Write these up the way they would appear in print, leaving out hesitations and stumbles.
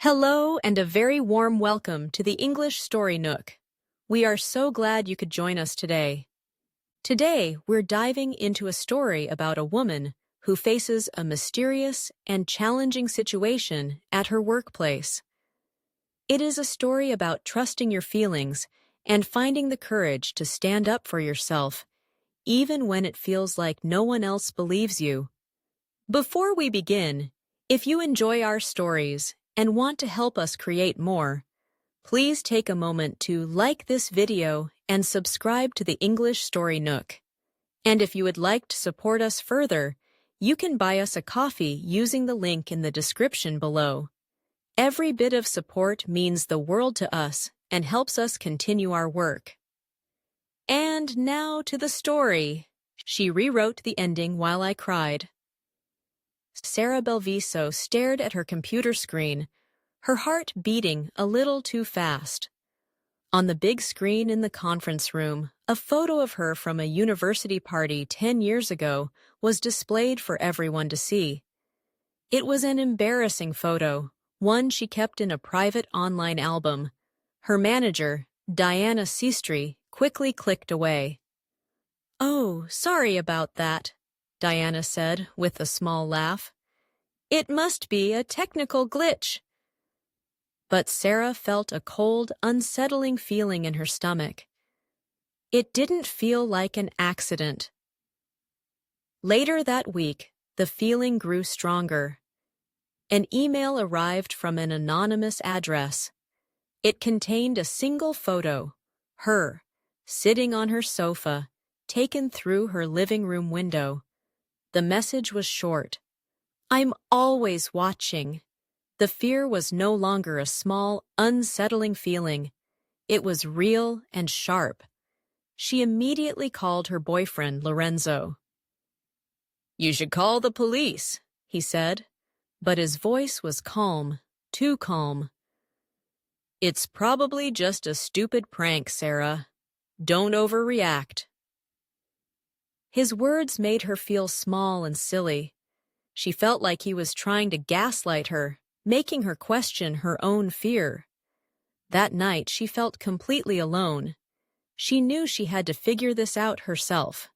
Hello and a very warm welcome to the English Story Nook. We are so glad you could join us today. Today, we're diving into a story about a woman who faces a mysterious and challenging situation at her workplace. It is a story about trusting your feelings and finding the courage to stand up for yourself, even when it feels like no one else believes you. Before we begin, if you enjoy our stories and want to help us create more, please take a moment to like this video and subscribe to the English Story Nook. And if you would like to support us further, you can buy us a coffee using the link in the description below. Every bit of support means the world to us and helps us continue our work. And now to the story. She rewrote the ending while I cried. Sarah Belviso stared at her computer screen, her heart beating a little too fast. On the big screen in the conference room, a photo of her from a university party 10 years ago was displayed for everyone to see. It was an embarrassing photo, one she kept in a private online album. Her manager, Diana Seastry, quickly clicked away. "Oh, sorry about that," Diana said with a small laugh. "It must be a technical glitch." But Sarah felt a cold, unsettling feeling in her stomach. It didn't feel like an accident. Later that week, the feeling grew stronger. An email arrived from an anonymous address. It contained a single photo, her, sitting on her sofa, taken through her living room window. The message was short. "I'm always watching." The fear was no longer a small, unsettling feeling. It was real and sharp. She immediately called her boyfriend, Lorenzo. "You should call the police," he said, but his voice was calm, too calm. "It's probably just a stupid prank, Sarah. Don't overreact." His words made her feel small and silly. She felt like he was trying to gaslight her, making her question her own fear. That night, she felt completely alone. She knew she had to figure this out herself.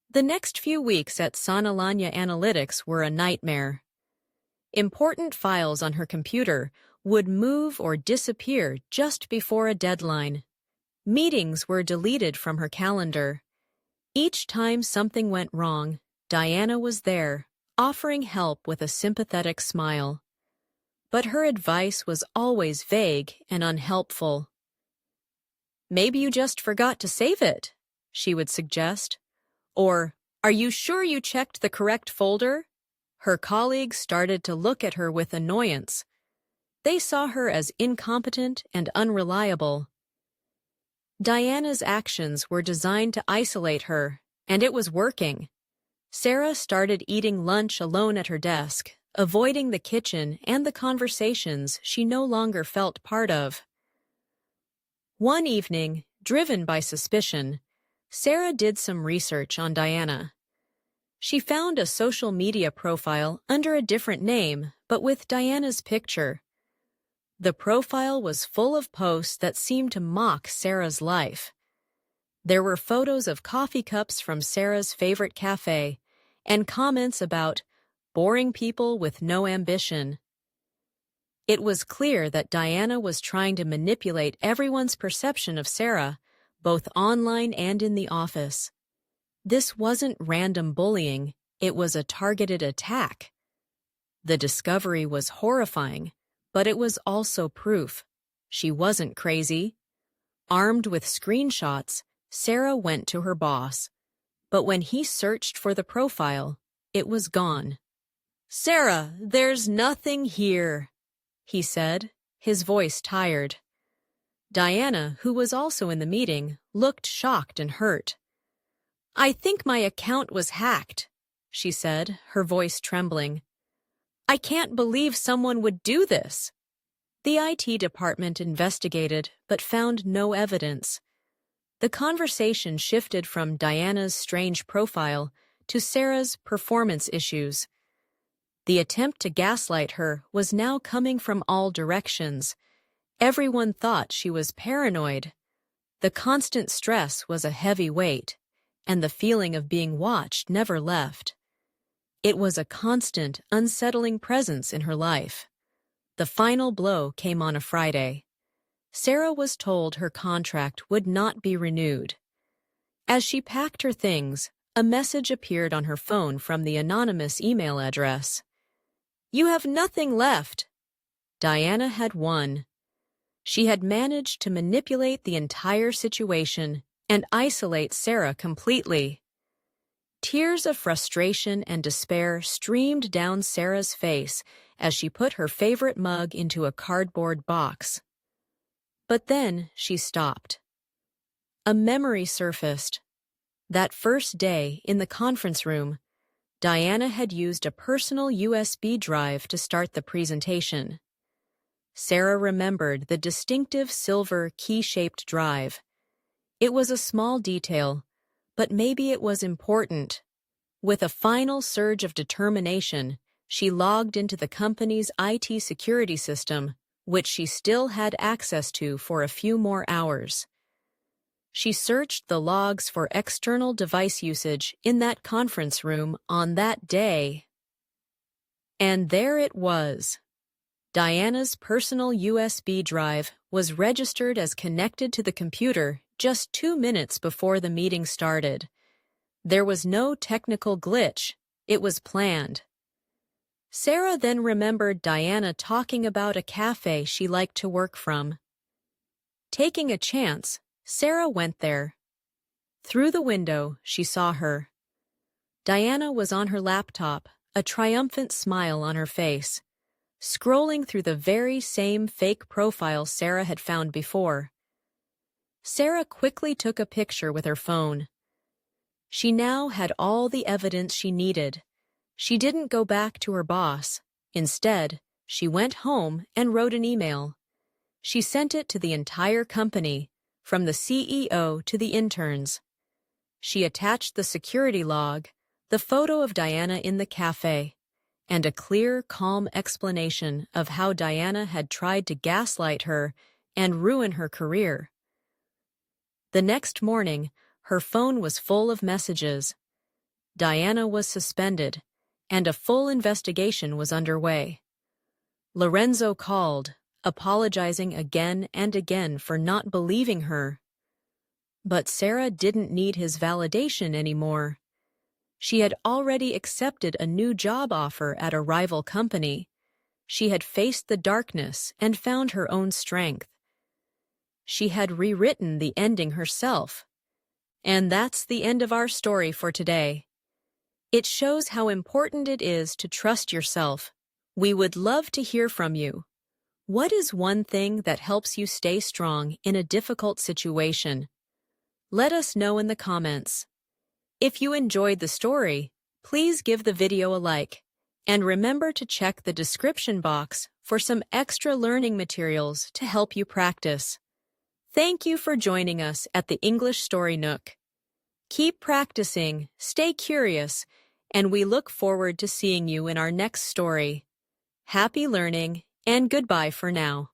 The next few weeks at Sanalanya Analytics were a nightmare. Important files on her computer would move or disappear just before a deadline. Meetings were deleted from her calendar. Each time something went wrong, Diana was there, offering help with a sympathetic smile. But her advice was always vague and unhelpful. "Maybe you just forgot to save it," she would suggest. Or, "Are you sure you checked the correct folder?" Her colleagues started to look at her with annoyance. They saw her as incompetent and unreliable. Diana's actions were designed to isolate her, and it was working. Sarah started eating lunch alone at her desk, avoiding the kitchen and the conversations she no longer felt part of. One evening, driven by suspicion, Sarah did some research on Diana. She found a social media profile under a different name, but with Diana's picture. The profile was full of posts that seemed to mock Sarah's life. There were photos of coffee cups from Sarah's favorite cafe and comments about boring people with no ambition. It was clear that Diana was trying to manipulate everyone's perception of Sarah, both online and in the office. This wasn't random bullying, it was a targeted attack. The discovery was horrifying, but it was also proof. She wasn't crazy. Armed with screenshots, Sarah went to her boss. But when he searched for the profile, it was gone. "Sarah, there's nothing here," he said, his voice tired. Diana, who was also in the meeting, looked shocked and hurt. "I think my account was hacked," she said, her voice trembling. "I can't believe someone would do this." The IT department investigated but found no evidence. The conversation shifted from Diana's strange profile to Sarah's performance issues. The attempt to gaslight her was now coming from all directions. Everyone thought she was paranoid. The constant stress was a heavy weight, and the feeling of being watched never left. It was a constant, unsettling presence in her life. The final blow came on a Friday. Sarah was told her contract would not be renewed. As she packed her things, a message appeared on her phone from the anonymous email address. "You have nothing left." Diana had won. She had managed to manipulate the entire situation and isolate Sarah completely. Tears of frustration and despair streamed down Sarah's face as she put her favorite mug into a cardboard box. But then she stopped. A memory surfaced. That first day in the conference room, Diana had used a personal USB drive to start the presentation. Sarah remembered the distinctive silver key-shaped drive. It was a small detail, but maybe it was important. With a final surge of determination, she logged into the company's IT security system, which she still had access to for a few more hours. She searched the logs for external device usage in that conference room on that day. And there it was. Diana's personal USB drive was registered as connected to the computer just 2 minutes before the meeting started. There was no technical glitch. It was planned. Sarah then remembered Diana talking about a cafe she liked to work from. Taking a chance, Sarah went there. Through the window, she saw her. Diana was on her laptop, a triumphant smile on her face, scrolling through the very same fake profile Sarah had found before. Sarah quickly took a picture with her phone. She now had all the evidence she needed. She didn't go back to her boss. Instead, she went home and wrote an email. She sent it to the entire company, from the CEO to the interns. She attached the security log, the photo of Diana in the cafe, and a clear, calm explanation of how Diana had tried to gaslight her and ruin her career. The next morning, her phone was full of messages. Diana was suspended, and a full investigation was underway. Lorenzo called, apologizing again and again for not believing her. But Sarah didn't need his validation anymore. She had already accepted a new job offer at a rival company. She had faced the darkness and found her own strength. She had rewritten the ending herself. And that's the end of our story for today. It shows how important it is to trust yourself. We would love to hear from you. What is one thing that helps you stay strong in a difficult situation? Let us know in the comments. If you enjoyed the story, please give the video a like. And remember to check the description box for some extra learning materials to help you practice. Thank you for joining us at the English Story Nook. Keep practicing, stay curious, and we look forward to seeing you in our next story. Happy learning, and goodbye for now.